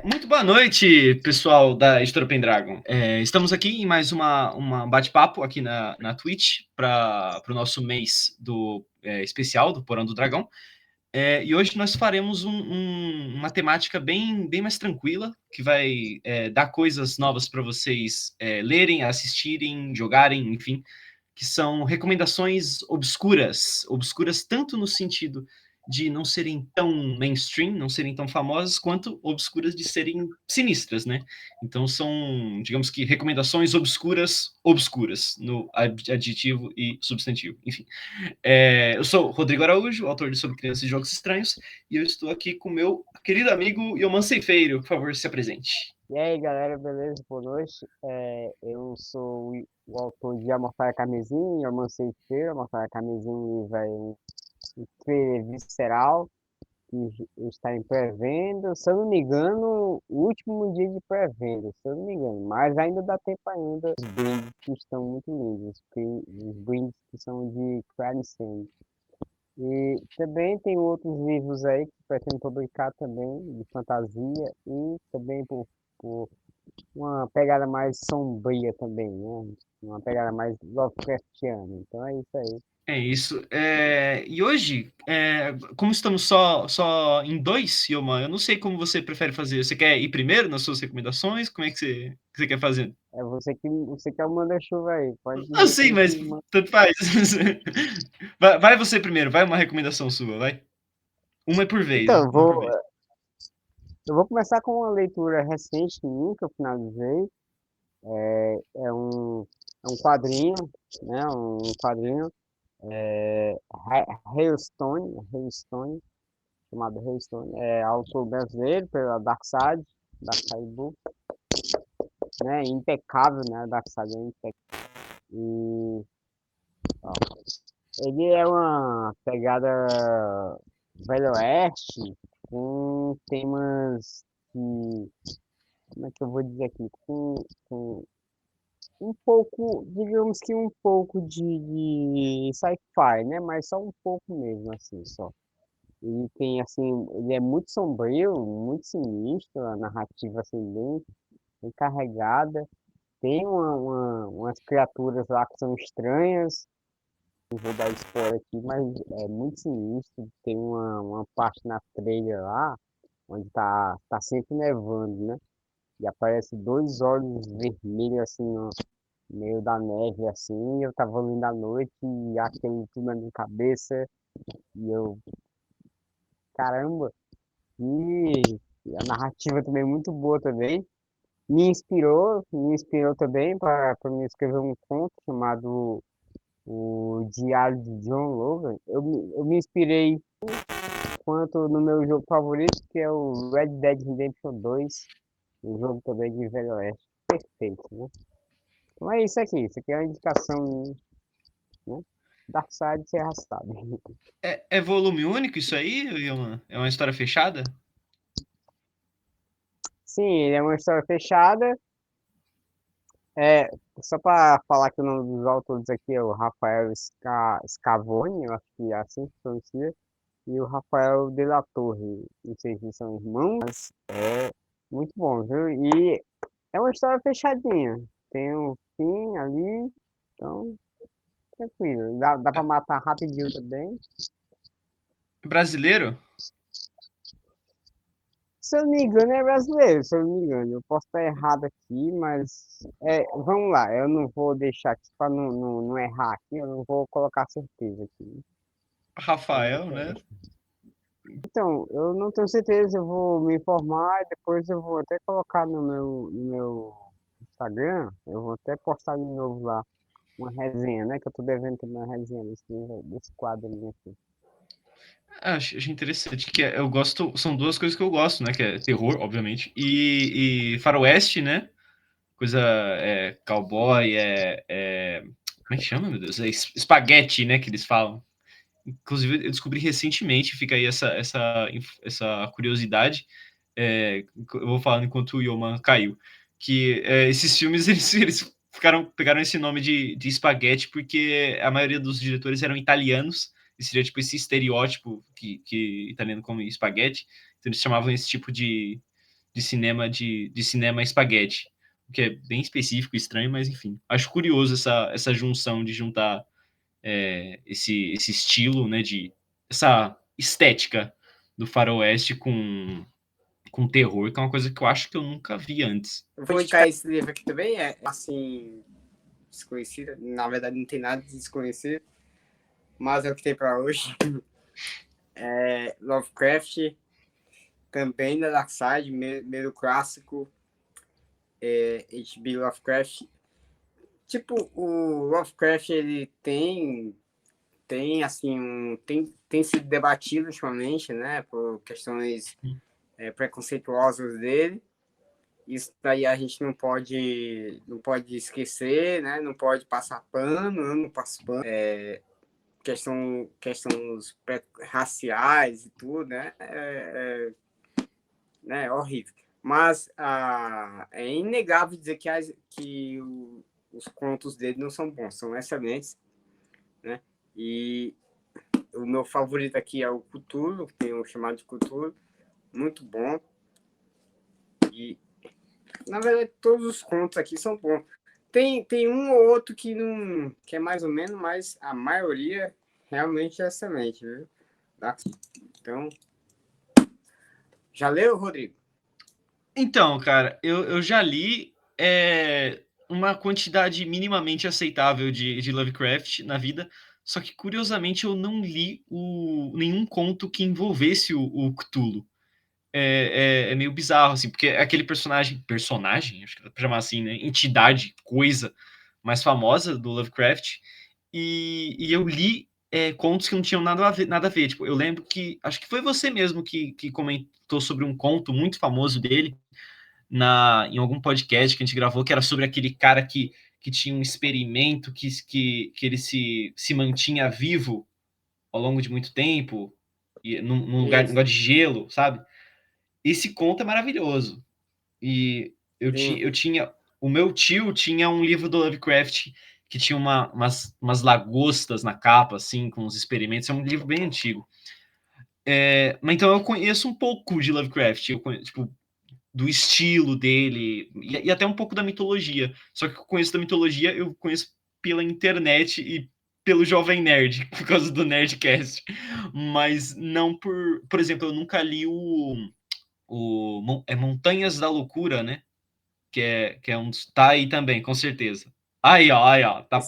Muito boa noite, pessoal da Editora Pendragon. Estamos aqui em mais uma bate-papo aqui na Twitch para o nosso mês do especial do Porão do Dragão. E hoje nós faremos uma temática bem mais tranquila, que vai dar coisas novas para vocês lerem, assistirem, jogarem, enfim, que são recomendações obscuras. Obscuras tanto no sentido de não serem tão mainstream, não serem tão famosas, quanto obscuras de serem sinistras, né? Então são, digamos que, recomendações obscuras, no adjetivo e substantivo. Enfim. Eu sou Rodrigo Araújo, autor de Sobre Crianças e Jogos Estranhos, e eu estou aqui com meu querido amigo Yoman Ceifeiro. Por favor, se apresente. E aí, galera, beleza? Boa noite. Eu sou o autor de A Mortalha Carmesim, eu lancei feira, A Mortalha Carmesim vai um trailer visceral que está em pré-venda. Se eu não me engano, o último dia de pré-venda, se eu não me engano, mas ainda dá tempo ainda. Os brindes que estão muito lindos, os brindes que são de Crime Scene. E também tem outros livros aí que pretendo publicar também, de fantasia, e também por uma pegada mais sombria também, né? Uma pegada mais Lovecraftiana. Então é isso aí. É isso. E hoje, como estamos só em dois, Yoman, eu não sei como você prefere fazer. Você quer ir primeiro nas suas recomendações? Como é que você quer fazer? É você que é o manda-chuva aí. Pode Ah, dizer sim, quem que mas manda. tanto faz. Vai você primeiro, vai uma recomendação sua, vai. Uma é por vez, Então, uma por vez. eu vou começar com uma leitura recente minha, que eu finalizei. É um quadrinho, né? Um quadrinho, Hailstone, chamado Hailstone. É autor brasileiro, pela Darkside Book, né? Impecável, né? Darkside é impecável. E ó, ele é uma pegada Velho Oeste com temas que, como é que eu vou dizer aqui? Com um pouco, digamos que um pouco de sci-fi, né? Mas só um pouco mesmo, assim, só. Ele tem, assim, ele é muito sombrio, muito sinistro, a narrativa, assim, bem carregada. Tem umas criaturas lá que são estranhas, não vou dar spoiler aqui, mas é muito sinistro. Tem uma parte na trilha lá, onde tá sempre nevando, né? E aparece dois olhos vermelhos assim no meio da neve, assim. Eu tava olhando à noite e aquele tudo na minha cabeça. E eu, caramba! E a narrativa também é muito boa também. Me inspirou também para me escrever um conto chamado O Diário de John Logan. Eu me inspirei quanto no meu jogo favorito, que é o Red Dead Redemption 2, um jogo também de Velho Oeste. Perfeito, né? Então é isso aqui. Isso aqui é uma indicação, né? Darkseid ser arrastado. É volume único isso aí, Yoman? É uma história fechada? Sim, ele é uma história fechada. É, só para falar que o nome dos autores aqui é o Rafael Scavone, eu acho que é assim que pronuncia, e o Rafael de la Torre. Não sei se são irmãos, mas é muito bom, viu? E é uma história fechadinha. Tem um fim ali, então tranquilo. Dá pra matar rapidinho também. Brasileiro? Se eu não me engano, é brasileiro, se eu não me engano. Eu posso estar errado aqui, mas vamos lá. Eu não vou deixar aqui para não errar aqui, eu não vou colocar certeza aqui. Então, Rafael, né? então, eu não tenho certeza, eu vou me informar e depois eu vou até colocar no meu Instagram, eu vou até postar de novo lá uma resenha, né? Que eu tô devendo também uma resenha desse quadro aqui. Achei interessante que eu gosto, são duas coisas que eu gosto, né? Que é terror, obviamente, e faroeste, né? Coisa cowboy, como é que chama, meu Deus? Espaguete, né? Que eles falam. Inclusive, eu descobri recentemente, fica aí essa curiosidade. Eu vou falando enquanto o Yoman caiu. Que esses filmes eles pegaram esse nome de espaguete porque a maioria dos diretores eram italianos, e seria tipo esse estereótipo que italiano come espaguete. Então eles chamavam esse tipo de de cinema espaguete, o que é bem específico e estranho, mas enfim. Acho curioso essa junção de juntar esse estilo, né, essa estética do faroeste com terror, que é uma coisa que eu acho que eu nunca vi antes. Eu vou indicar esse livro aqui também, é assim, desconhecido. Na verdade, não tem nada de desconhecido, mas é o que tem para hoje. É Lovecraft, também da Dark Side, meio clássico. H.P. Lovecraft. Tipo, o Lovecraft, ele tem assim, tem sido debatido ultimamente, né, por questões preconceituosas dele. Isso daí a gente não pode esquecer, né? Não pode passar pano, não passa pano. Questões raciais e tudo, né? Né? Horrível. Mas é inegável dizer que os contos dele não são bons, são excelentes, né? E o meu favorito aqui é o Cthulhu, que tem o chamado de Cthulhu, muito bom. E na verdade, todos os contos aqui são bons. Tem um ou outro que não que é mais ou menos, mas a maioria realmente é excelente, viu? Então, já leu, Rodrigo? Então, cara, eu já li uma quantidade minimamente aceitável de Lovecraft na vida, só que curiosamente eu não li nenhum conto que envolvesse o Cthulhu. É meio bizarro, assim, porque é aquele personagem, acho que dá pra chamar assim, né? Entidade, coisa mais famosa do Lovecraft, e eu li contos que não tinham nada a ver. Tipo, eu lembro que, acho que foi você mesmo que comentou sobre um conto muito famoso dele, em algum podcast que a gente gravou, que era sobre aquele cara que tinha um experimento que ele se mantinha vivo ao longo de muito tempo, e num lugar de gelo, sabe? Esse conto é maravilhoso. E eu tinha. O meu tio tinha um livro do Lovecraft que tinha umas lagostas na capa, assim, com os experimentos. É um livro bem antigo. Mas então eu conheço um pouco de Lovecraft. Eu conheço, tipo, do estilo dele e até um pouco da mitologia. Só que eu conheço da mitologia, eu conheço pela internet e pelo Jovem Nerd, por causa do Nerdcast. Mas não por exemplo, eu nunca li Montanhas da Loucura, né? Que é um. Tá aí também, com certeza. Aí, ó. Tá...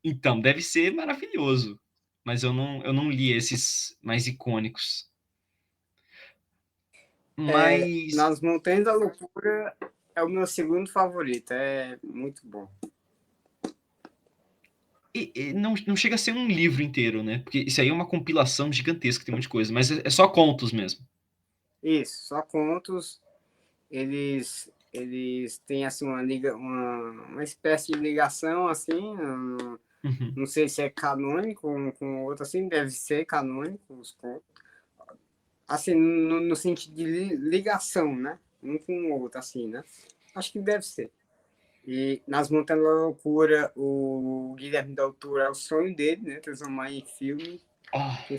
Então, deve ser maravilhoso. Mas eu não li esses mais icônicos. Mas. Nas Montanhas da Loucura é o meu segundo favorito. É muito bom. Não chega a ser um livro inteiro, né? Porque isso aí é uma compilação gigantesca, tem um monte de coisa. Mas é só contos mesmo. Isso, só contos. Eles têm assim uma espécie de ligação assim. Uhum. Não sei se é canônico com outro assim, deve ser canônico os contos. Assim, no sentido de ligação, né? Um com o outro, assim, né? Acho que deve ser. E nas Montanhas da Loucura, o Guilherme Del Toro é o sonho dele, né? Transformar em filme. Oh.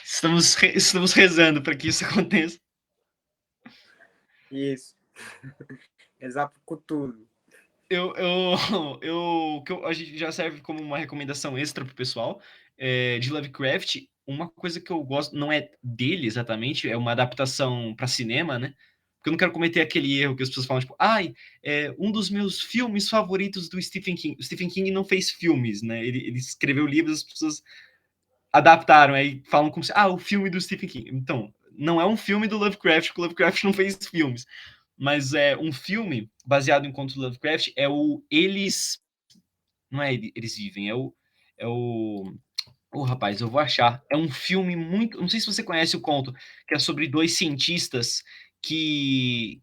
Estamos rezando para que isso aconteça. Isso. Exato, com tudo. A gente já serve como uma recomendação extra pro pessoal de Lovecraft. Uma coisa que eu gosto, não é dele exatamente, é uma adaptação para cinema, né? Porque eu não quero cometer aquele erro que as pessoas falam, tipo, um dos meus filmes favoritos do Stephen King. O Stephen King não fez filmes, né? Ele escreveu livros, as pessoas adaptaram, aí falam como se, o filme do Stephen King. Então, não é um filme do Lovecraft, porque o Lovecraft não fez filmes. Mas é um filme baseado em contos do Lovecraft, é o Eles. Não é Eles Vivem, é o. Rapaz, eu vou achar. É um filme muito. Não sei se você conhece o conto, que é sobre dois cientistas que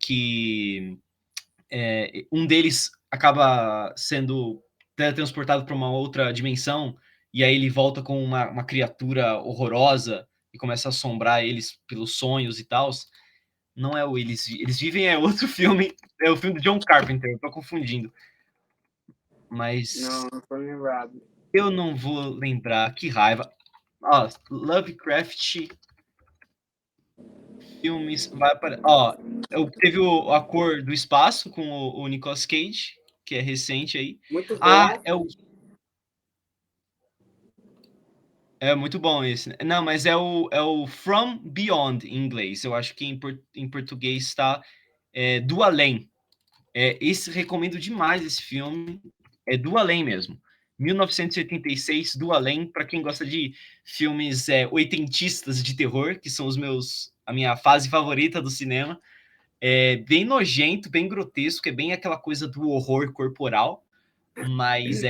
um deles acaba sendo teletransportado para uma outra dimensão, e aí ele volta com uma criatura horrorosa e começa a assombrar eles pelos sonhos e tal. Não é o Eles Vivem, é outro filme. É o filme do John Carpenter, eu tô confundindo. Mas Não tô lembrado. eu não vou lembrar, que raiva. Lovecraft filmes. Teve A Cor do Espaço com o Nicolas Cage, que é recente aí. Muito bom. É muito bom esse. Não, mas é o From Beyond em inglês. Eu acho que em português está Do Além. Esse recomendo demais esse filme. É Do Além mesmo. 1986, Do Além, para quem gosta de filmes oitentistas de terror, que são a minha fase favorita do cinema. É bem nojento, bem grotesco, é bem aquela coisa do horror corporal, mas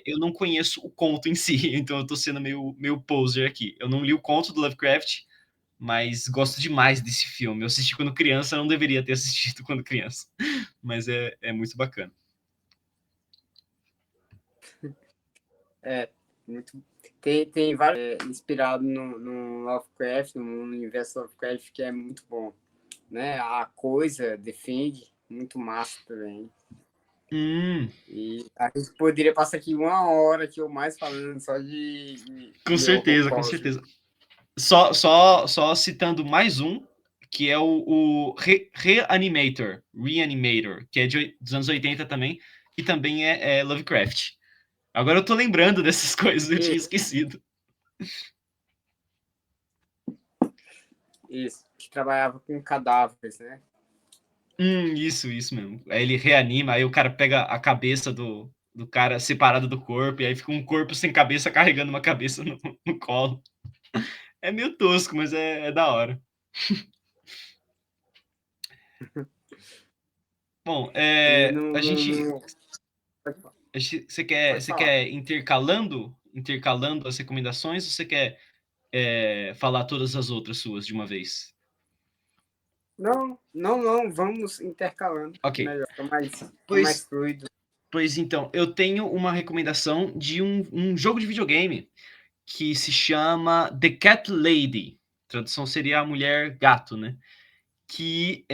eu não conheço o conto em si, então eu tô sendo meio poser aqui. Eu não li o conto do Lovecraft, mas gosto demais desse filme. Eu assisti quando criança, não deveria ter assistido quando criança, mas é muito bacana. Muito. Tem vários inspirado no Lovecraft, no universo Lovecraft, que é muito bom. Né? A Coisa, Defende, muito massa também. E a gente poderia passar aqui 1 hora aqui ou mais falando só de com certeza, com certeza. Só citando mais um, que é o Reanimator, que é dos anos 80 também, que também é Lovecraft. Agora eu tô lembrando dessas coisas, eu tinha esquecido. Isso, que trabalhava com cadáveres, né? Isso mesmo. Aí ele reanima, aí o cara pega a cabeça do cara separado do corpo, e aí fica um corpo sem cabeça carregando uma cabeça no colo. É meio tosco, mas é da hora. Bom, a gente... Você quer intercalando as recomendações, ou você quer falar todas as outras suas de uma vez? Não, vamos intercalando. Ok. Melhor, mais fluido. Pois então, eu tenho uma recomendação de um jogo de videogame que se chama The Cat Lady. A tradução seria a mulher gato, né? Que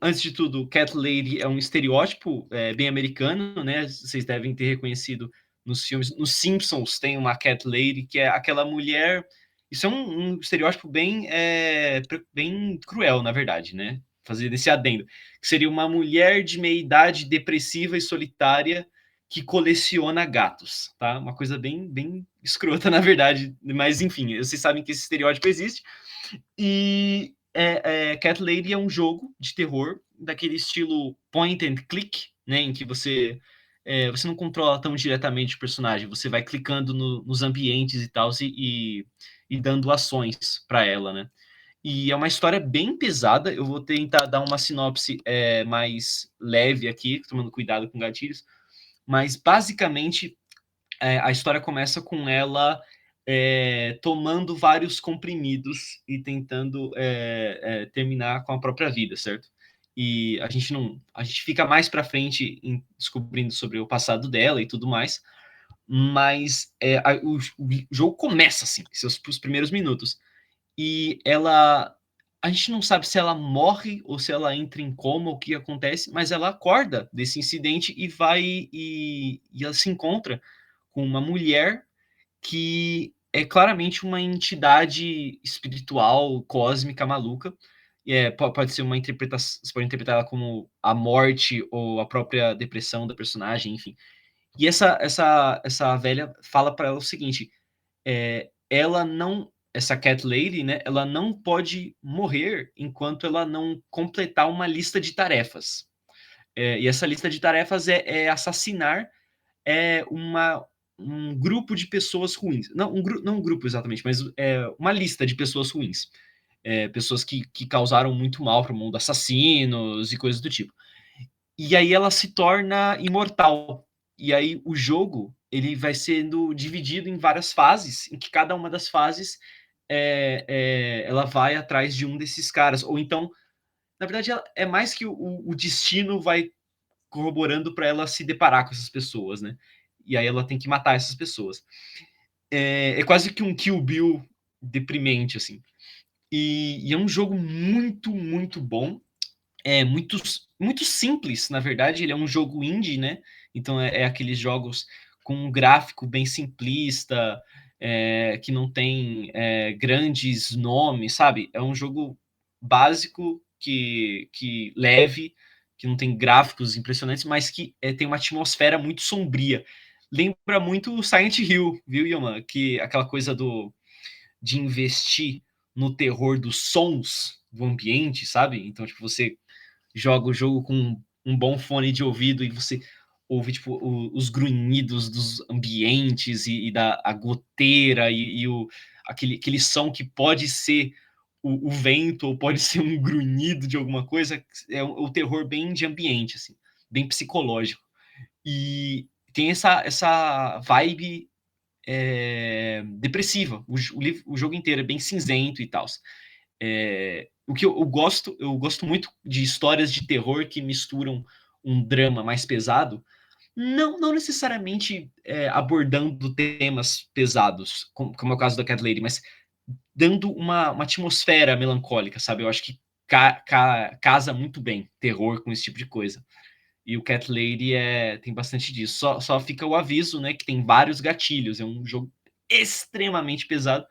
antes de tudo, Cat Lady é um estereótipo bem americano, né? Vocês devem ter reconhecido nos filmes. Nos Simpsons tem uma Cat Lady, que é aquela mulher. Isso é um estereótipo bem cruel, na verdade, né? Fazer esse adendo. Que seria uma mulher de meia idade, depressiva e solitária, que coleciona gatos, tá? Uma coisa bem escrota, na verdade. Mas, enfim, vocês sabem que esse estereótipo existe. E Cat Lady é um jogo de terror daquele estilo point and click, né, em que você não controla tão diretamente o personagem, você vai clicando nos ambientes e tal e dando ações para ela, né? E é uma história bem pesada. Eu vou tentar dar uma sinopse mais leve aqui, tomando cuidado com gatilhos, mas basicamente a história começa com ela tomando vários comprimidos e tentando terminar com a própria vida, certo? E a gente fica mais para frente descobrindo sobre o passado dela e tudo mais, mas o jogo começa assim, os primeiros minutos, e a gente não sabe se ela morre ou se ela entra em coma, o que acontece, mas ela acorda desse incidente e ela se encontra com uma mulher que é claramente uma entidade espiritual, cósmica, maluca. Pode ser uma interpretação, você pode interpretar ela como a morte ou a própria depressão da personagem, enfim. E essa velha fala para ela o seguinte: essa Cat Lady, né? Ela não pode morrer enquanto ela não completar uma lista de tarefas. E essa lista de tarefas é assassinar um grupo de pessoas ruins. Não um grupo exatamente, mas uma lista de pessoas ruins. Pessoas que causaram muito mal para o mundo, assassinos e coisas do tipo. E aí ela se torna imortal. E aí o jogo ele vai sendo dividido em várias fases, em que cada uma das fases ela vai atrás de um desses caras. Ou então, na verdade, é mais que o destino vai corroborando para ela se deparar com essas pessoas, né? E aí ela tem que matar essas pessoas. É quase que um Kill Bill deprimente, assim. E é um jogo muito, muito bom. Muito simples, na verdade. Ele é um jogo indie, né? Então é aqueles jogos com um gráfico bem simplista, que não tem grandes nomes, sabe? É um jogo básico, que leve, que não tem gráficos impressionantes, mas que tem uma atmosfera muito sombria. Lembra muito Silent Hill, viu, Yoman? Que aquela coisa de investir no terror dos sons do ambiente, sabe? Então, tipo, você joga o jogo com um bom fone de ouvido e você ouve tipo os grunhidos dos ambientes e da a goteira e aquele som que pode ser o vento ou pode ser um grunhido de alguma coisa, é o terror bem de ambiente, assim, bem psicológico. E tem essa vibe depressiva. O jogo inteiro é bem cinzento e tal. O que eu gosto muito de histórias de terror que misturam um drama mais pesado, não necessariamente abordando temas pesados, como é o caso da Cat Lady, mas dando uma atmosfera melancólica, sabe? Eu acho que casa muito bem terror com esse tipo de coisa. E o Cat Lady tem bastante disso. Só fica o aviso, né, que tem vários gatilhos. É um jogo extremamente pesado,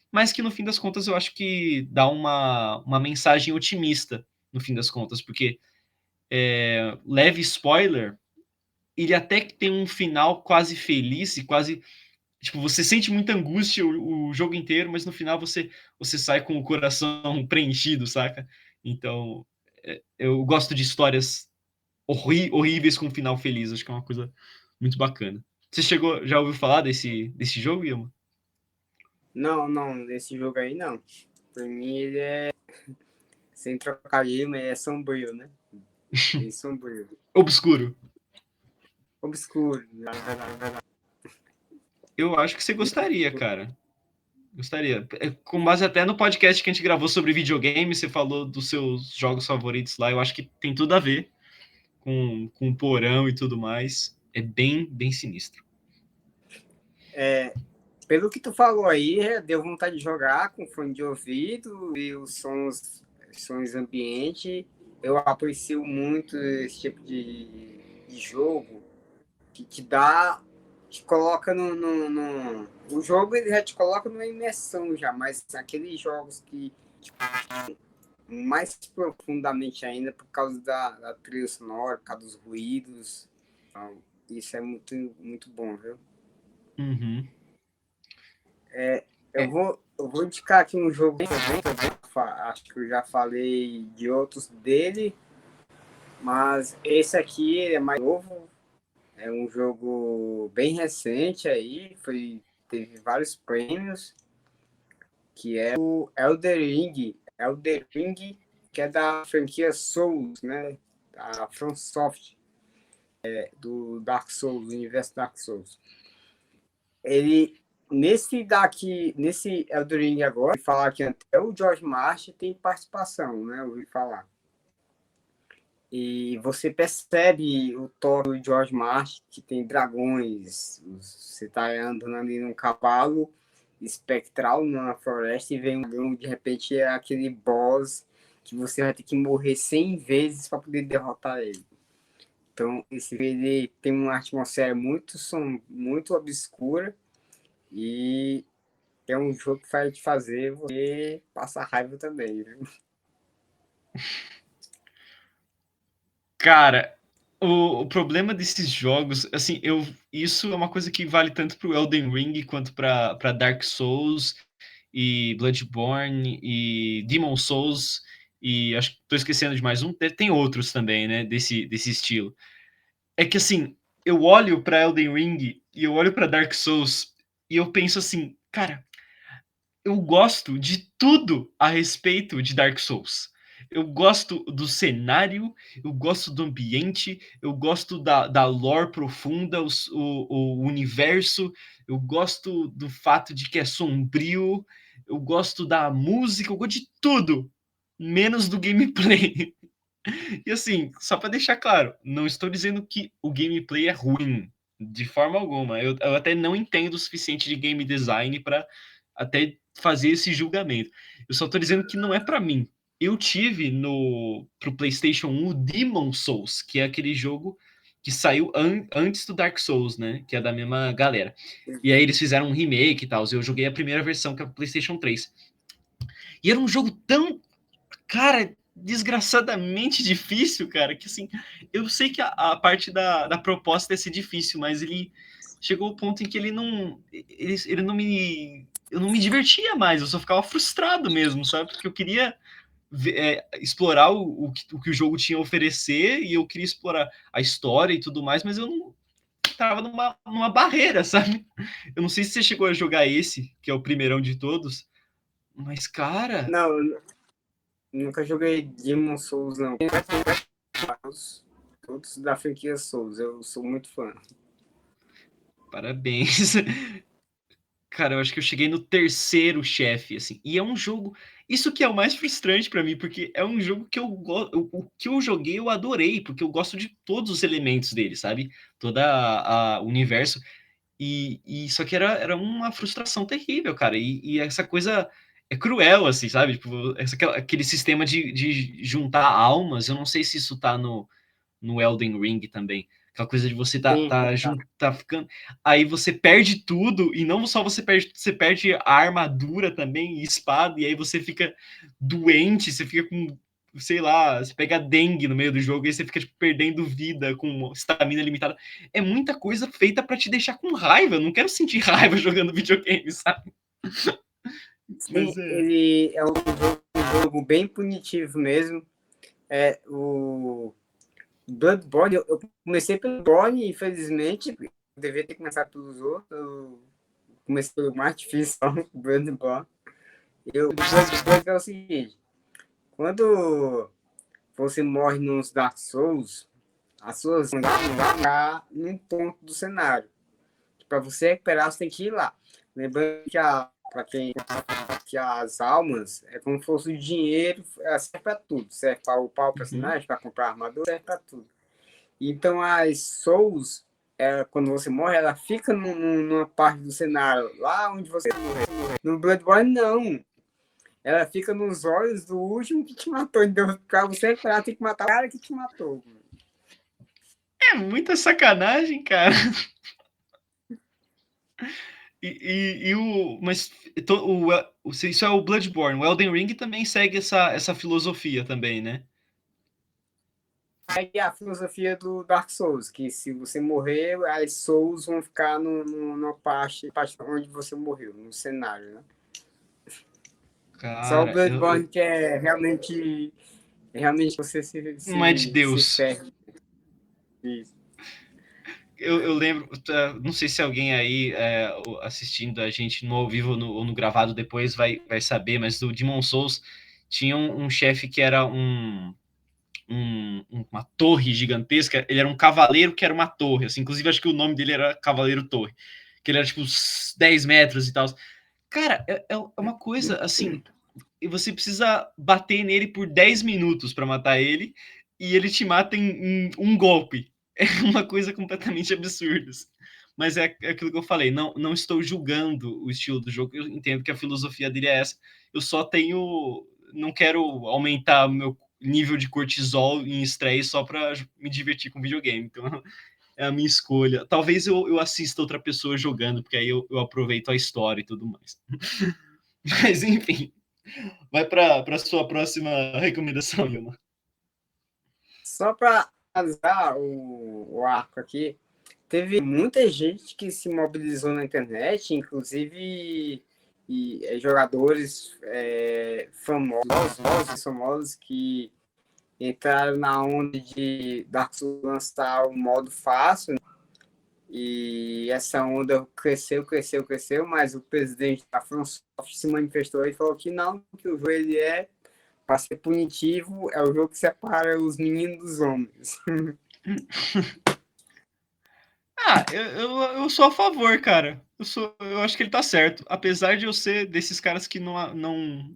mas que no fim das contas eu acho que dá uma mensagem otimista, no fim das contas, porque leve spoiler, ele até que tem um final quase feliz e quase. Tipo, você sente muita angústia o jogo inteiro, mas no final você sai com o coração preenchido, saca? Então, eu gosto de histórias horríveis com um final feliz, acho que é uma coisa muito bacana. Você já ouviu falar desse jogo, Yama? Não, desse jogo aí não. Pra mim ele é, sem trocadilho, mas é sombrio, né? Bem sombrio. Obscuro. Obscuro. Eu acho que você gostaria, cara. Gostaria. Com base até no podcast que a gente gravou sobre videogame, você falou dos seus jogos favoritos lá. Eu acho que tem tudo a ver com o porão e tudo mais. É bem sinistro. Pelo que tu falou aí, deu vontade de jogar com fone de ouvido e os sons ambiente. Eu aprecio muito esse tipo de jogo que te dá, te coloca o jogo ele já te coloca numa imersão já, mas aqueles jogos que mais profundamente ainda por causa da trilha sonora, por causa dos ruídos. Então, isso é muito bom, viu? Uhum. Eu vou indicar aqui um jogo acho que eu já falei de outros dele, mas esse aqui é mais novo, é um jogo bem recente aí, teve vários prêmios, que é o Elden Ring, que é da franquia Souls, né? Da From Software, do Dark Souls, do universo Dark Souls. Ele nesse Elden Ring agora, falar que até o George Martin tem participação, né? Eu ouvi falar. E você percebe o toque do George Martin, que tem dragões. Você está andando ali num cavalo espectral numa floresta e vem um dragão, de repente é aquele boss que você vai ter que morrer 100 vezes para poder derrotar ele. Então, ele tem uma atmosfera muito obscura e é um jogo que vai te fazer você passar raiva também, viu? Cara, o problema desses jogos, assim, isso é uma coisa que vale tanto pro Elden Ring quanto pra Dark Souls e Bloodborne e Demon Souls e acho que tô esquecendo de mais um, tem outros também, né, desse estilo. É que assim, eu olho pra Elden Ring e eu olho pra Dark Souls e eu penso assim, cara, eu gosto de tudo a respeito de Dark Souls. Eu gosto do cenário, eu gosto do ambiente, eu gosto da lore profunda, o universo, eu gosto do fato de que é sombrio, eu gosto da música, eu gosto de tudo, menos do gameplay. E assim, só para deixar claro, não estou dizendo que o gameplay é ruim, de forma alguma. Eu até não entendo o suficiente de game design para até fazer esse julgamento. Eu só estou dizendo que não é para mim. Eu tive pro PlayStation 1 o Demon Souls, que é aquele jogo que saiu antes do Dark Souls, né? Que é da mesma galera. E aí eles fizeram um remake e tal. Eu joguei a primeira versão, que é o PlayStation 3. E era um jogo tão Cara, desgraçadamente difícil, cara, que assim, eu sei que a parte da proposta é ser difícil, mas ele chegou ao ponto em que ele não me, eu não me divertia mais, eu só ficava frustrado mesmo, sabe? Porque eu queria explorar o que o jogo tinha a oferecer e eu queria explorar a história e tudo mais, mas eu não tava numa barreira, sabe? Eu não sei se você chegou a jogar esse, que é o primeirão de todos, mas, cara, Não, eu nunca joguei Demon Souls, não. Todos da franquia Souls, eu sou muito fã. parabéns. Cara, eu acho que eu cheguei no terceiro chefe, assim. E é um jogo. Isso que é o mais frustrante pra mim, porque é um jogo que o que eu joguei eu adorei, porque eu gosto de todos os elementos dele, sabe? Toda o universo. E só que era uma frustração terrível, cara. E essa coisa é cruel, assim, sabe? Tipo, aquele sistema de juntar almas. Eu não sei se isso tá no Elden Ring também. Aquela coisa de você Sim, tá ficando. Aí você perde tudo, e não só você perde a armadura também, e espada, e aí você fica doente, você fica com, sei lá, você pega dengue no meio do jogo, e aí você fica tipo, perdendo vida com estamina limitada. É muita coisa feita para te deixar com raiva. Eu não quero sentir raiva jogando videogame, sabe? sim, Mas é. ele é um jogo bem punitivo mesmo. É, o Bloodborne, eu comecei pelo Bloodborne, infelizmente, eu devia ter começado pelos outros. Eu comecei pelo mais difícil, o Bloodborne. O Bloodborne é o seguinte, quando você morre nos Dark Souls, as suas vão ficar num ponto do cenário. Para você recuperar, você tem que ir lá. Lembrando que para quem que as almas é como se fosse o dinheiro, serve para tudo. Serve para upar o personagem, para comprar armadura, serve para tudo. Então as souls, quando você morre, ela fica numa parte do cenário, lá onde você morreu. No Bloodborne, não. Ela fica nos olhos do último que te matou. Então, pra você recuperar, tem que matar o cara que te matou. É muita sacanagem, cara. Mas isso é o Bloodborne. O Elden Ring também segue essa filosofia também, né? Segue a filosofia do Dark Souls, que se você morrer, as souls vão ficar na parte onde você morreu, no cenário, né? Só o Cara, Bloodborne que é realmente você não é de se Deus. ferra. Isso. Eu lembro, não sei se alguém aí assistindo a gente no ao vivo ou no gravado depois vai saber, mas do Demon Souls tinha um chefe que era uma torre gigantesca. Ele era um cavaleiro que era uma torre, assim, inclusive acho que o nome dele era Cavaleiro Torre, que ele era tipo 10 metros e tal. Cara, é uma coisa assim, e você precisa bater nele por 10 minutos para matar ele, e ele te mata em um golpe. É uma coisa completamente absurda. Mas é aquilo que eu falei, não estou julgando o estilo do jogo, eu entendo que a filosofia dele é essa. Eu só tenho. Não quero aumentar meu nível de cortisol em estresse só para me divertir com videogame. Então é a minha escolha. Talvez eu assista outra pessoa jogando, porque aí eu aproveito a história e tudo mais. Mas enfim. Vai para a sua próxima recomendação, Yuma. Só para analisar o arco aqui, teve muita gente que se mobilizou na internet, inclusive jogadores famosos que entraram na onda de Dark Souls lançar o modo fácil, né? E essa onda cresceu, mas o presidente da FromSoft se manifestou e falou que não, que o jogo ele é para ser punitivo, é o jogo que separa os meninos dos homens. Eu sou a favor, cara. Eu acho que ele tá certo. Apesar de eu ser desses caras que não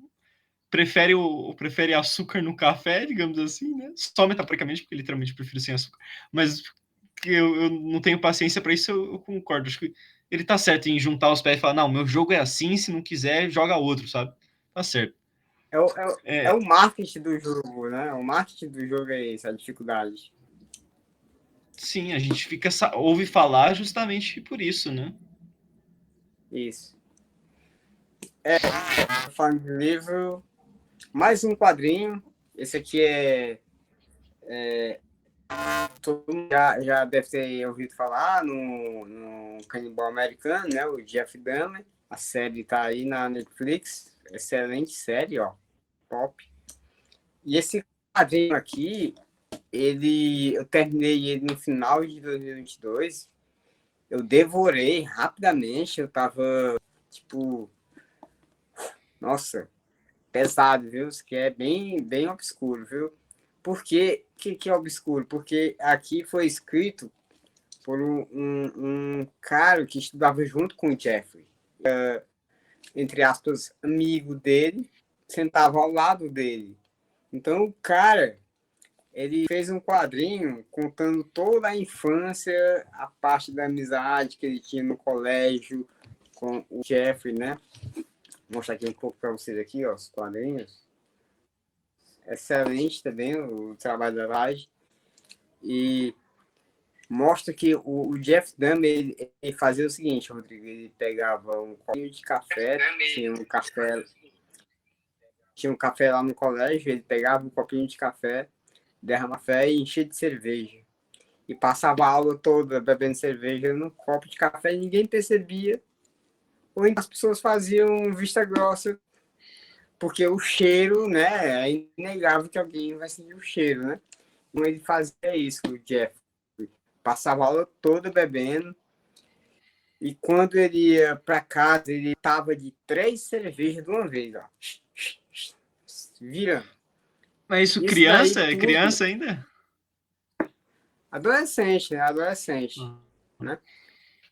prefere açúcar no café, digamos assim, né? Só metaforicamente, porque literalmente prefiro sem açúcar. Mas que eu não tenho paciência para isso, eu concordo. Acho que ele tá certo em juntar os pés e falar, não, meu jogo é assim, se não quiser, joga outro, sabe? Tá certo. É o marketing do jogo, né? O marketing do jogo é esse, a dificuldade. Sim, a gente ouve falar justamente por isso, né? Isso. Falando de livro, Mais um quadrinho. Esse aqui todo mundo já deve ter ouvido falar no Canibal Americano, né? O Jeff Dahmer. A série tá aí na Netflix. Excelente série, ó. Top. E esse quadrinho aqui, eu terminei ele no final de 2022. Eu devorei rapidamente. Eu tava, tipo... Nossa, pesado, viu? Isso que é bem obscuro, viu? Por que é obscuro? Porque aqui foi escrito por um cara que estudava junto com o Jeffrey. Entre aspas, amigo dele, sentava ao lado dele. Então, o cara, ele fez um quadrinho contando toda a infância, a parte da amizade que ele tinha no colégio com o Jeffrey, né? Vou mostrar aqui um pouco para vocês aqui, ó, os quadrinhos. Excelente também o trabalho da Laje. E mostra que o Jeff Dahmer ele fazia o seguinte, Rodrigo, ele pegava um copinho de café, tinha um café lá no colégio, ele pegava um copinho de café, derramava café e enchia de cerveja. E passava a aula toda bebendo cerveja no copo de café e ninguém percebia. Ou então as pessoas faziam vista grossa, porque o cheiro, né, é inegável que alguém vai sentir o cheiro, né? Então ele fazia isso, o Jeff. Passava a aula toda bebendo. E quando ele ia para casa, ele tava de 3 cervejas de uma vez, ó. Virando. Mas isso Daí, é criança ainda? Adolescente, né? Adolescente. Né?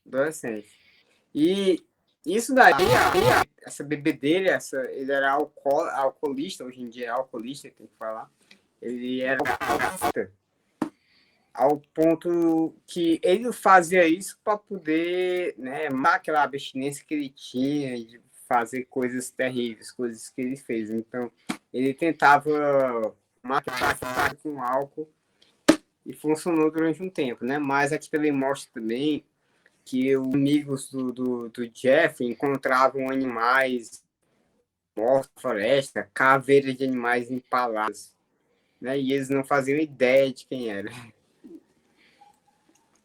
Adolescente. E isso daí, essa bebedeira, ele era alcoolista, hoje em dia é alcoolista, tem que falar. Ele era alcoolista. Ao ponto que ele fazia isso para poder, né, matar aquela abstinência que ele tinha de fazer coisas terríveis, coisas que ele fez. Então, ele tentava matar com álcool e funcionou durante um tempo, né? Mas aqui também mostra também que os amigos do Jeff encontravam animais mortos na floresta, caveiras de animais empaladas, né? E eles não faziam ideia de quem era.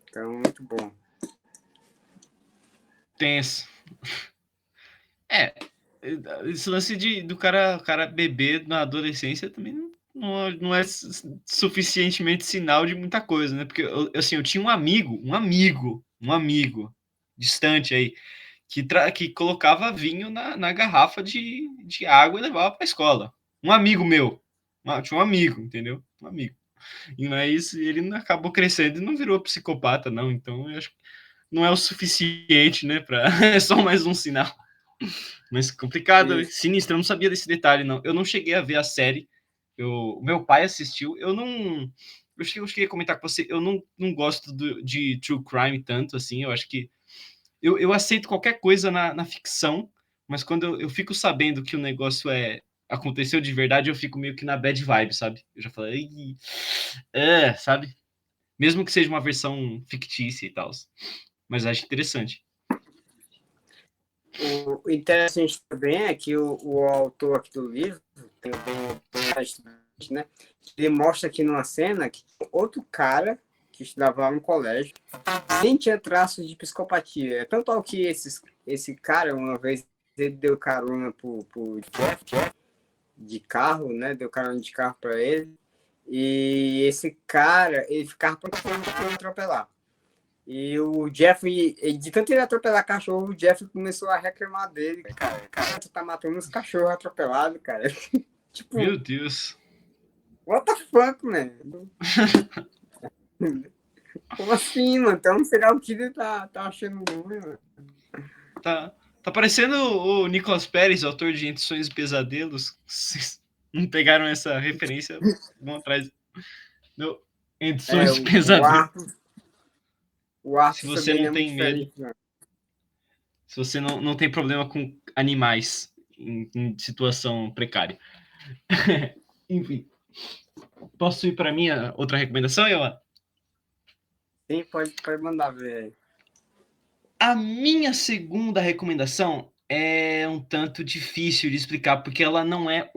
Então, muito bom. Tenso. Esse lance do cara beber na adolescência também não é suficientemente sinal de muita coisa, né? Porque, eu tinha um amigo distante aí, que colocava vinho na garrafa de água e levava para a escola. Um amigo meu. Tinha um amigo, entendeu? Um amigo. Mas ele não acabou crescendo e não virou psicopata, não. Então, eu acho que não é o suficiente, né? É só mais um sinal. Mas complicado, Isso. sinistro. Eu não sabia desse detalhe, não. Eu não cheguei a ver a série. Meu pai assistiu. Eu não. Eu cheguei a comentar com você. Eu não gosto de true crime tanto, assim. Eu acho que. Eu aceito qualquer coisa na ficção, mas quando eu fico sabendo que o negócio aconteceu de verdade, eu fico meio que na bad vibe, sabe? Eu já falei. Sabe? Mesmo que seja uma versão fictícia e tal. Mas acho interessante. O interessante também é que o autor aqui do livro, né, ele mostra aqui numa cena que outro cara que estudava lá no colégio nem tinha traços de psicopatia. Tanto ao que esse cara, uma vez, ele deu carona pro Jeff de carro, né? Deu carona de carro para ele. E esse cara, ele ficava procurando atropelar. E o Jeff, de tanto ele atropelar cachorro, o Jeff começou a reclamar dele. Cara, tu tá matando os cachorros atropelados, cara. Tipo, meu Deus. What the fuck, man? Como assim, mano? Então o serial killer tá achando ruim, mano. Tá parecendo o Nicolas Pérez, autor de Entre Sonhos e Pesadelos. Vocês não pegaram essa referência? Vão atrás. Entre Sonhos e Pesadelos. O Arthur se você não tem medo, se você não tem problema com animais em situação precária. Enfim. Posso ir para minha outra recomendação, Yola? Sim, pode mandar ver aí. A minha segunda recomendação é um tanto difícil de explicar, porque ela não é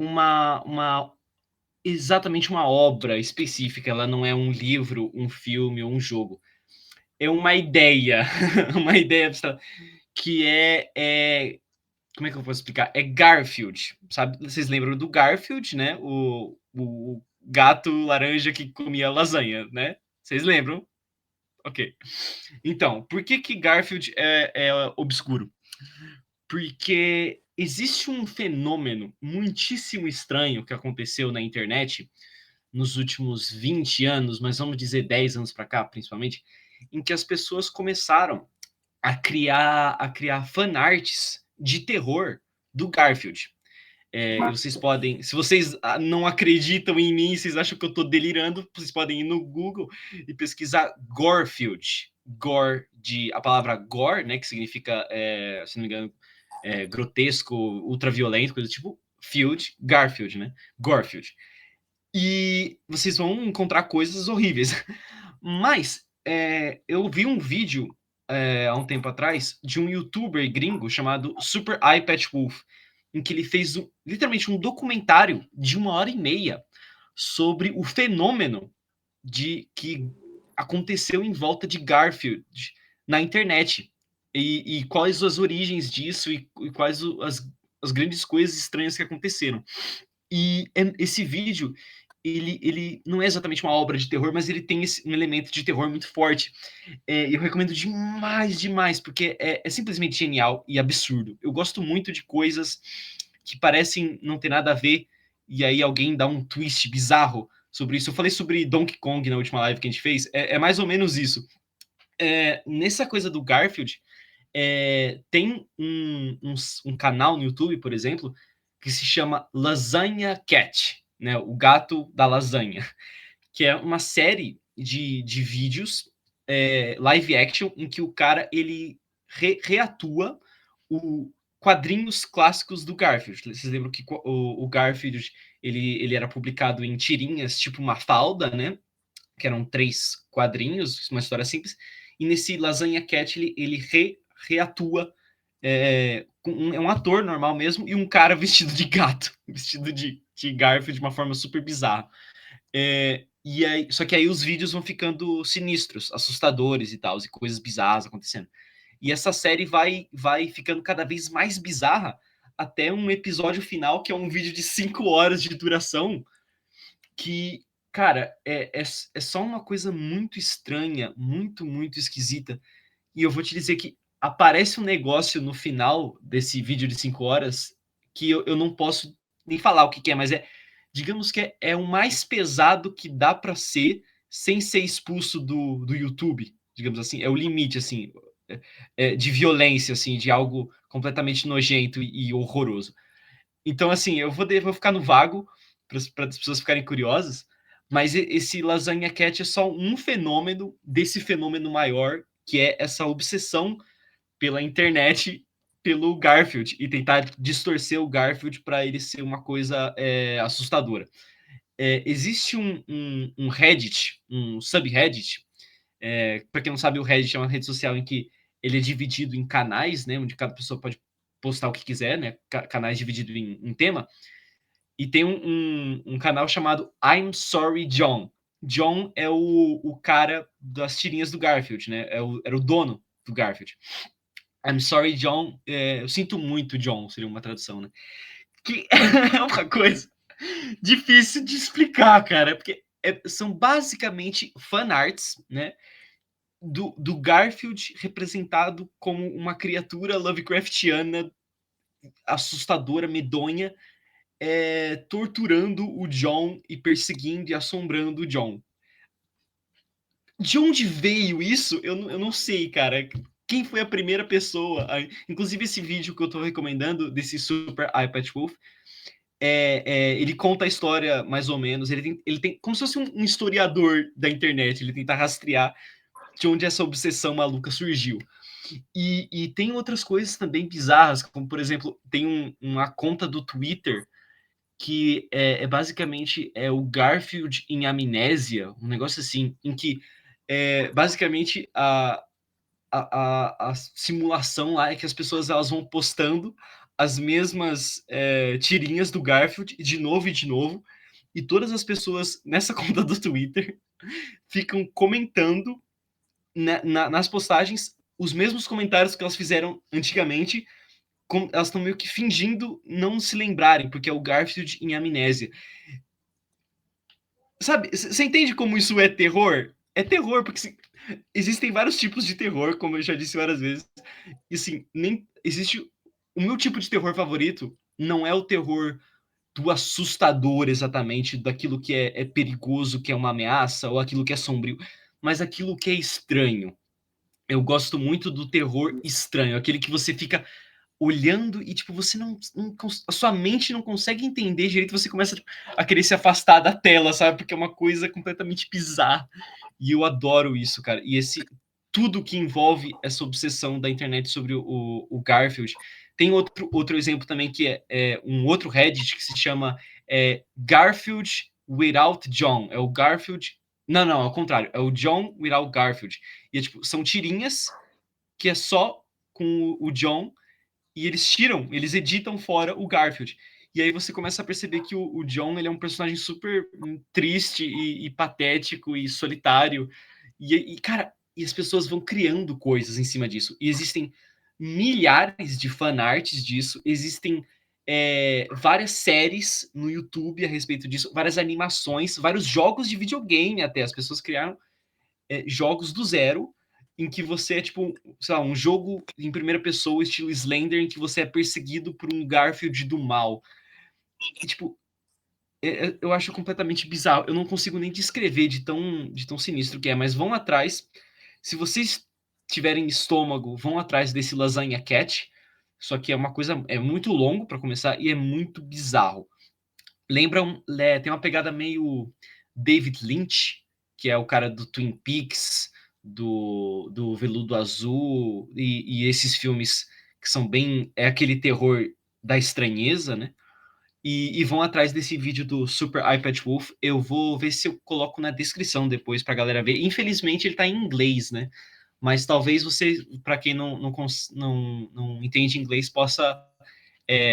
exatamente uma obra específica, ela não é um livro, um filme ou um jogo. É uma ideia, uma ideia abstrata, que como é que eu posso explicar? É Garfield, sabe? Vocês lembram do Garfield, né? O gato laranja que comia lasanha, né? Vocês lembram? Ok. Então, por que que Garfield é obscuro? Porque existe um fenômeno muitíssimo estranho que aconteceu na internet nos últimos 20 anos, mas vamos dizer 10 anos para cá, principalmente, em que as pessoas começaram a criar fanarts de terror do Garfield. Vocês podem, se vocês não acreditam em mim, vocês acham que eu estou delirando, vocês podem ir no Google e pesquisar Gorefield. Gore, a palavra gore, né, que significa, se não me engano, grotesco, ultraviolento, coisa do tipo, field, Garfield, né? Gorefield. E vocês vão encontrar coisas horríveis. Mas eu vi um vídeo há um tempo atrás de um youtuber gringo chamado Super Eye Patch Wolf, em que ele fez literalmente um documentário de 1h30 sobre o fenômeno de que aconteceu em volta de Garfield na internet e quais as origens disso e quais as grandes coisas estranhas que aconteceram. E esse vídeo, ele não é exatamente uma obra de terror, mas ele tem um elemento de terror muito forte. Eu recomendo demais, demais, porque é simplesmente genial e absurdo. Eu gosto muito de coisas que parecem não ter nada a ver, e aí alguém dá um twist bizarro sobre isso. Eu falei sobre Donkey Kong na última live que a gente fez, é mais ou menos isso. Nessa coisa do Garfield, tem um canal no YouTube, por exemplo, que se chama Lasagna Cat, né? O gato da lasanha, que é uma série de vídeos live action em que o cara ele reatua o quadrinhos clássicos do Garfield. Vocês lembram que o Garfield ele era publicado em tirinhas, tipo uma falda, né? Que eram 3 quadrinhos, uma história simples. E nesse Lasagna Cat ele reatua é um ator normal mesmo e um cara vestido de gato, vestido de Garfield de uma forma super bizarra. E aí, só que aí os vídeos vão ficando sinistros, assustadores e tal, e coisas bizarras acontecendo. E essa série vai ficando cada vez mais bizarra até um episódio final, que é um vídeo de 5 horas de duração, que, cara, é só uma coisa muito estranha, muito, muito esquisita. E eu vou te dizer que aparece um negócio no final desse vídeo de 5 horas que eu não posso nem falar o que, que é, mas digamos que é o mais pesado que dá para ser sem ser expulso do YouTube, digamos assim, é o limite, assim, de violência, assim, de algo completamente nojento e horroroso. Então, assim, vou ficar no vago para as pessoas ficarem curiosas, mas esse Lasanha Cat é só um fenômeno desse fenômeno maior, que é essa obsessão pela internet pelo Garfield e tentar distorcer o Garfield para ele ser uma coisa assustadora. Existe um Reddit, um subreddit, para quem não sabe, o Reddit é uma rede social em que ele é dividido em canais, né, onde cada pessoa pode postar o que quiser, né, canais divididos em tema, e tem um canal chamado I'm Sorry John. John é o cara das tirinhas do Garfield, né, era o dono do Garfield. I'm sorry, John. Eu sinto muito, John, seria uma tradução, né? Que é uma coisa difícil de explicar, cara, porque são basicamente fanarts, né? Do Garfield representado como uma criatura Lovecraftiana assustadora, medonha, torturando o John e perseguindo e assombrando o John. De onde veio isso? Eu não sei, cara. Quem foi a primeira pessoa? Inclusive, esse vídeo que eu tô recomendando, desse Super iPad Wolf, ele conta a história mais ou menos. Ele tem como se fosse um historiador da internet. Ele tenta rastrear de onde essa obsessão maluca surgiu. E tem outras coisas também bizarras, como, por exemplo, tem uma conta do Twitter que basicamente o Garfield em amnésia, um negócio assim, em que basicamente a simulação lá é que as pessoas elas vão postando as mesmas tirinhas do Garfield de novo, e todas as pessoas nessa conta do Twitter ficam comentando nas postagens os mesmos comentários que elas fizeram antigamente, elas estão meio que fingindo não se lembrarem, porque é o Garfield em amnésia. Sabe, você entende como isso é terror? É terror, porque existem vários tipos de terror, como eu já disse várias vezes. E assim, nem existe. O meu tipo de terror favorito não é o terror do assustador exatamente, daquilo que é perigoso, que é uma ameaça, ou aquilo que é sombrio, mas aquilo que é estranho. Eu gosto muito do terror estranho, aquele que você fica olhando e, tipo, você a sua mente não consegue entender direito, você começa tipo, a querer se afastar da tela, sabe? Porque é uma coisa completamente bizarra. E eu adoro isso, cara. E tudo que envolve essa obsessão da internet sobre o Garfield. Tem outro exemplo também que é um outro Reddit que se chama Garfield Without John. É o Garfield. Não, ao contrário. É o John Without Garfield. E tipo, são tirinhas que é só com o John e eles editam fora o Garfield. E aí você começa a perceber que o John ele é um personagem super triste e patético e solitário. Cara, e as pessoas vão criando coisas em cima disso. E existem milhares de fanarts disso, existem várias séries no YouTube a respeito disso, várias animações, vários jogos de videogame até. As pessoas criaram jogos do zero, em que você é tipo, sei lá, um jogo em primeira pessoa, estilo Slender, em que você é perseguido por um Garfield do mal. E, tipo, eu acho completamente bizarro. Eu não consigo nem descrever de tão sinistro que é, mas vão atrás. Se vocês tiverem estômago, vão atrás desse Lasanha Cat. Só que é uma coisa, é muito longo para começar e é muito bizarro. Tem uma pegada meio David Lynch, que é o cara do Twin Peaks, do Veludo Azul, e esses filmes que são bem. É aquele terror da estranheza, né? E vão atrás desse vídeo do Super iPad Wolf. Eu vou ver se eu coloco na descrição depois pra galera ver. Infelizmente ele tá em inglês, né? Mas talvez você, para quem não entende inglês, possa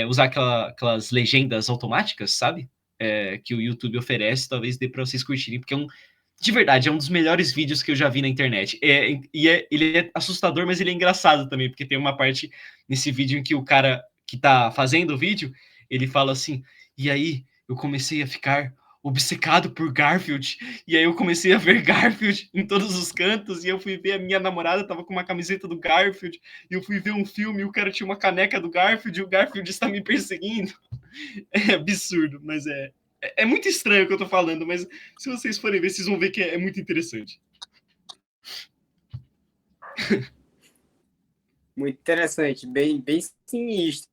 usar aquelas legendas automáticas, sabe? Que o YouTube oferece, talvez dê para vocês curtirem, porque de verdade, é um dos melhores vídeos que eu já vi na internet. Ele é assustador, mas ele é engraçado também, porque tem uma parte nesse vídeo em que o cara que tá fazendo o vídeo, ele fala assim, e aí eu comecei a ficar obcecado por Garfield, e aí eu comecei a ver Garfield em todos os cantos, e eu fui ver a minha namorada tava com uma camiseta do Garfield, e eu fui ver um filme e o cara tinha uma caneca do Garfield, e o Garfield está me perseguindo. É absurdo, mas é muito estranho o que eu tô falando, mas se vocês forem ver, vocês vão ver que é muito interessante. Muito interessante, bem sinistro.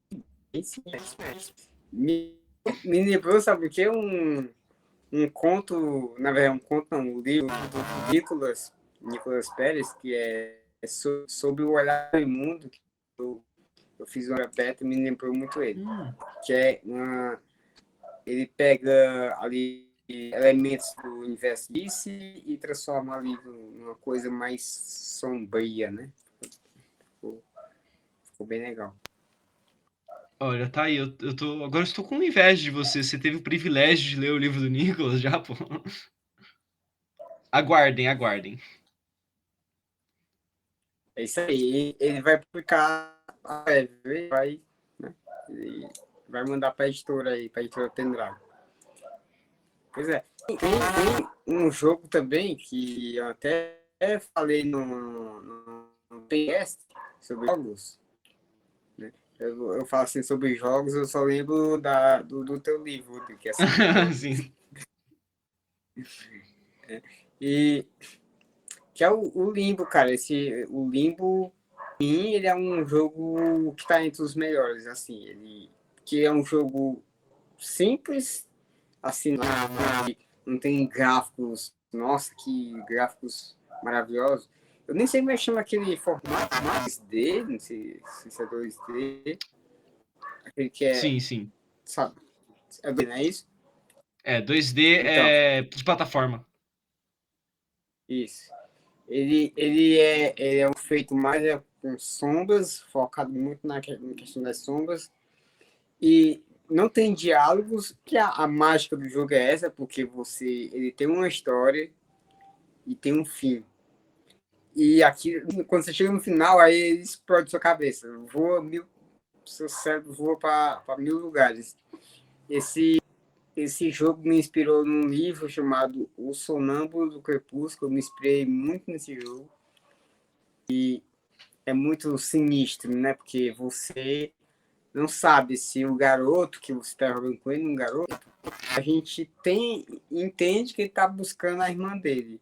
Bem sinistro. Me lembrou, sabe o que? Um conto, na verdade, um conto não, um livro do Nicolas Pérez, que é sobre o olhar do mundo, que eu fiz uma beta e me lembrou muito ele. Que é ele pega ali elementos do universo DC e transforma ali numa coisa mais sombria, né? Ficou bem legal. Olha, tá aí, agora eu estou com inveja de você. Você teve o privilégio de ler o livro do Nicolas já, pô. Aguardem. É isso aí. Ele vai publicar a breve, né? Ele vai mandar para a editora aí, para a editora Pendragon. Pois é. Tem um jogo também que eu até falei no PS sobre jogos. Né? Eu falo assim sobre jogos, eu só lembro do teu livro, que é assim. Sim. E que é o Limbo, cara. O Limbo, sim, ele é um jogo que está entre os melhores, assim. Que é um jogo simples, assim, não tem gráficos, nossa, que gráficos maravilhosos. Eu nem sei como é que chama aquele formato 2D, não sei se é 2D. Aquele que é, Sim. sabe, não é isso? 2D então, de plataforma. Isso. Ele é um feito mais com sombras, focado muito na questão das sombras. E não tem diálogos, que a mágica do jogo é essa, porque ele tem uma história e tem um fim. E aqui, quando você chega no final, aí ele explode sua cabeça. Seu cérebro voa para 1000 lugares. Esse jogo me inspirou num livro chamado O Sonâmbulo do Crepúsculo. Eu me inspirei muito nesse jogo. E é muito sinistro, né? Porque você não sabe se o garoto que você está jogando com ele, um garoto, a gente entende que ele está buscando a irmã dele.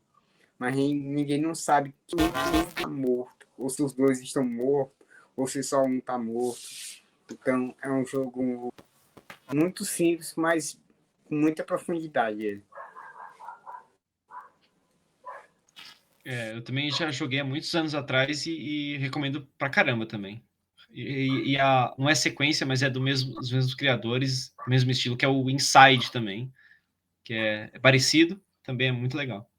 Mas ninguém não sabe quem está morto, ou se os dois estão mortos, ou se só um está morto. Então é um jogo muito simples, mas com muita profundidade ele. Eu também já joguei há muitos anos atrás e recomendo pra caramba também. Não é sequência, mas é dos mesmos criadores, mesmo estilo, que é o Inside também, que é parecido, também é muito legal.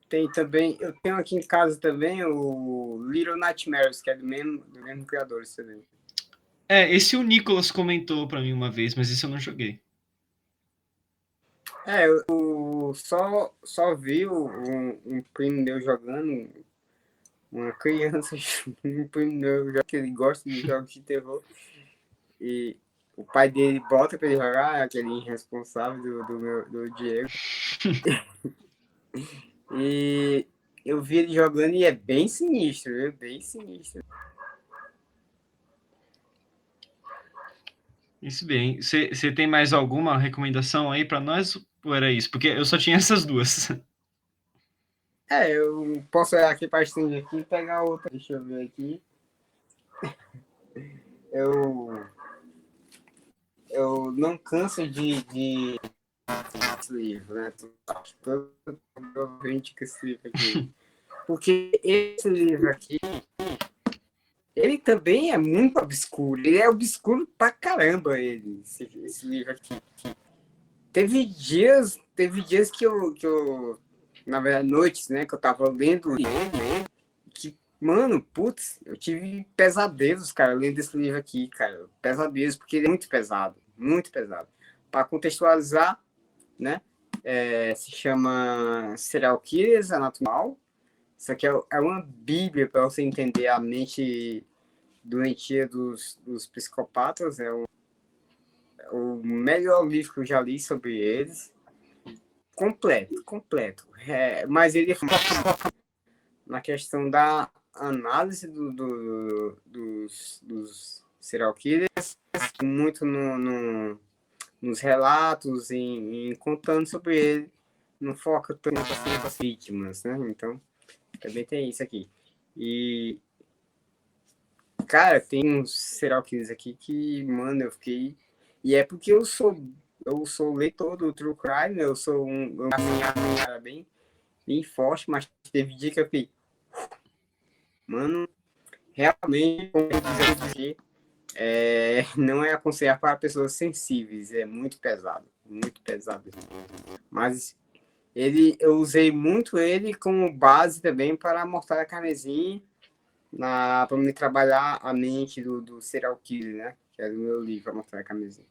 Tem também, eu tenho aqui em casa também o Little Nightmares, que é do mesmo criador também. Esse o Nicolas comentou pra mim uma vez, mas esse eu não joguei. Eu só vi um primo meu jogando, uma criança, um primo meu que ele gosta de jogos de terror, e o pai dele bota pra ele jogar, aquele irresponsável do Diego. E eu vi ele jogando e é bem sinistro, viu? Bem sinistro. Isso bem. Você tem mais alguma recomendação aí pra nós? Ou era isso? Porque eu só tinha essas duas. Eu posso olhar aqui pra estender aqui e pegar outra. Deixa eu ver aqui. Eu não canso de esse livro, né? Provavelmente com esse livro aqui. Porque esse livro aqui, ele também é muito obscuro. Ele é obscuro pra caramba, esse livro aqui. Teve dias que eu, na verdade, noites, né, que eu tava lendo, que, mano, putz, eu tive pesadelos, cara, lendo esse livro aqui, cara. Pesadelos, porque ele é muito pesado, muito pesado. Para contextualizar, né, se chama Serial Killers Anatomia. Isso aqui é uma bíblia para você entender a mente doentia dos psicopatas. É o melhor livro que eu já li sobre eles. Completo. Mas ele foca na questão da análise dos serial killers, muito nos relatos, em contando sobre ele, não foca tanto nas vítimas, né? Então, também tem isso aqui. E, cara, tem uns serial killers aqui que, mano, eu fiquei... E é porque eu sou leitor do True Crime, eu sou um cara bem forte, mas teve dia que eu fiquei... Mano, realmente, como eu dizer, não é aconselhar para pessoas sensíveis, é muito pesado. Mas eu usei muito ele como base também para a Mortalha Carmesim, para me trabalhar a mente do serial killer, né? Que é do meu livro, a Mortalha Carmesim.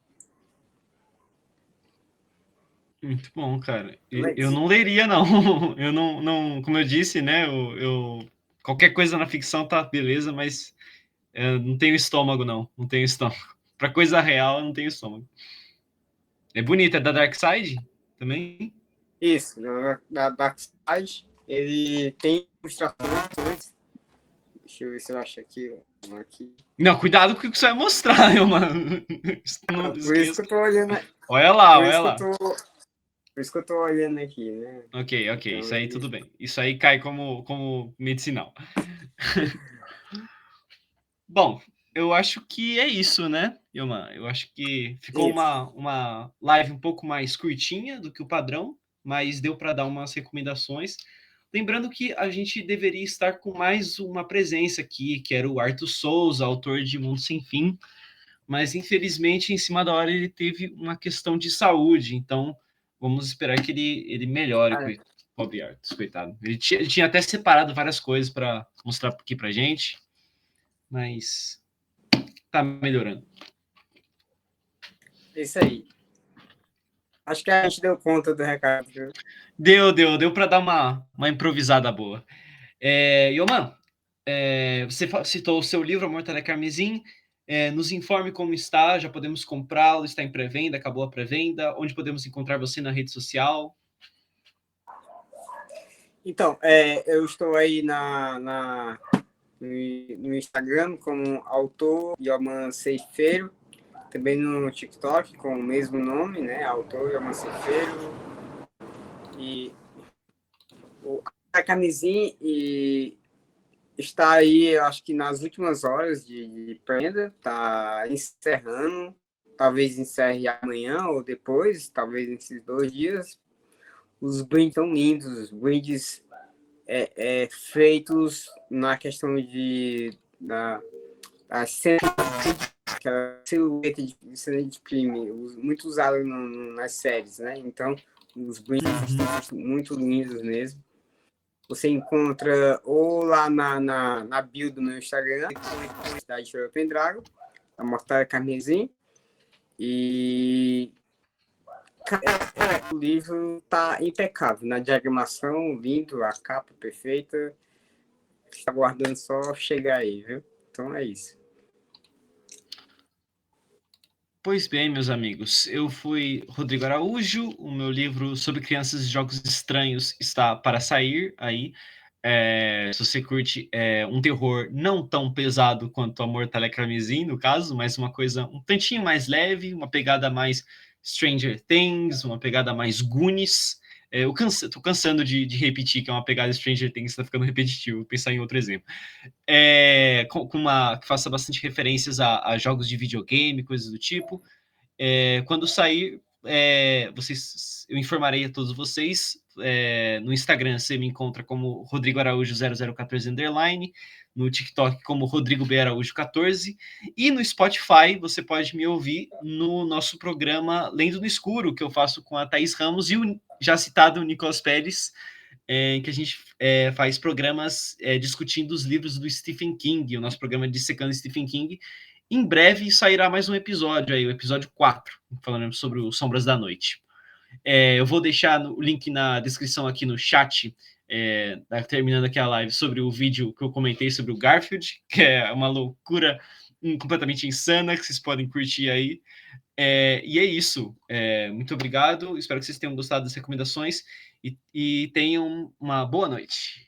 Muito bom, cara. Eu não leria, não. Eu não, como eu disse, né? Qualquer coisa na ficção tá beleza, mas não tenho estômago, não. Não tenho estômago. Pra coisa real, eu não tenho estômago. É bonito, é da Dark Side também? Isso, da Dark Side, ele tem ilustrações. Deixa eu ver se eu acho aqui. Não, cuidado com o que você vai mostrar, mano. Não por isso que eu tô olhando. Olha lá. Por isso que eu tô olhando aqui, né? Ok. Então, isso aí tudo bem. Isso aí cai como medicinal. Bom, eu acho que é isso, né, Ilma? Eu acho que ficou uma live um pouco mais curtinha do que o padrão, mas deu para dar umas recomendações. Lembrando que a gente deveria estar com mais uma presença aqui, que era o Arthur Souza, autor de Mundo Sem Fim, mas infelizmente em cima da hora ele teve uma questão de saúde, então vamos esperar que ele melhore. Pobre Arthur, coitado. Ele tinha até separado várias coisas para mostrar aqui pra gente, mas tá melhorando. Isso aí. Acho que a gente deu conta do recado, viu? Deu para dar uma improvisada boa. Yoman, você citou o seu livro, Amor Tele Carmesim. Nos informe como está, já podemos comprá-lo, está em pré-venda, acabou a pré-venda, onde podemos encontrar você na rede social? Então, eu estou aí no Instagram como autor Yoman Ceifeiro, também no TikTok com o mesmo nome, né? Autor Yoman Ceifeiro. E o Camisim e está aí, acho que nas últimas horas de prenda, está encerrando, talvez encerre amanhã ou depois, talvez nesses 2 dias. Os brindes estão lindos, os brindes feitos na questão da aquela silhueta de cena de crime, muito usado nas séries, né? Então, os brindes estão muito lindos mesmo. Você encontra ou lá na bio do meu Instagram, da Editora Pendragon, a Mortalha Carmesim. E o livro tá impecável, na diagramação, lindo, a capa perfeita. Está aguardando só chegar aí, viu? Então é isso. Pois bem, meus amigos, eu fui Rodrigo Araújo, o meu livro sobre crianças e jogos estranhos está para sair aí. Se você curte um terror não tão pesado quanto Amor Telecarmesim, no caso, mas uma coisa um tantinho mais leve, uma pegada mais Stranger Things, uma pegada mais Goonies. Eu tô cansando de repetir que é uma pegada Stranger Things, tá ficando repetitivo, vou pensar em outro exemplo. Que faça bastante referências a jogos de videogame, coisas do tipo. Quando sair, eu informarei a todos vocês. No Instagram você me encontra como Rodrigo Araújo 0014 underline, no TikTok como Rodrigo B Araújo 14 e no Spotify você pode me ouvir no nosso programa Lendo no Escuro, que eu faço com a Thaís Ramos e o já citado Nicolas Pérez, que a gente faz programas discutindo os livros do Stephen King, o nosso programa Dissecando Stephen King. Em breve sairá mais um episódio aí, o episódio 4, falando sobre o Sombras da Noite. Eu vou deixar o link na descrição aqui no chat, terminando aqui a live, sobre o vídeo que eu comentei sobre o Garfield, que é uma loucura completamente insana, que vocês podem curtir aí. E é isso. Muito obrigado. Espero que vocês tenham gostado das recomendações e tenham uma boa noite.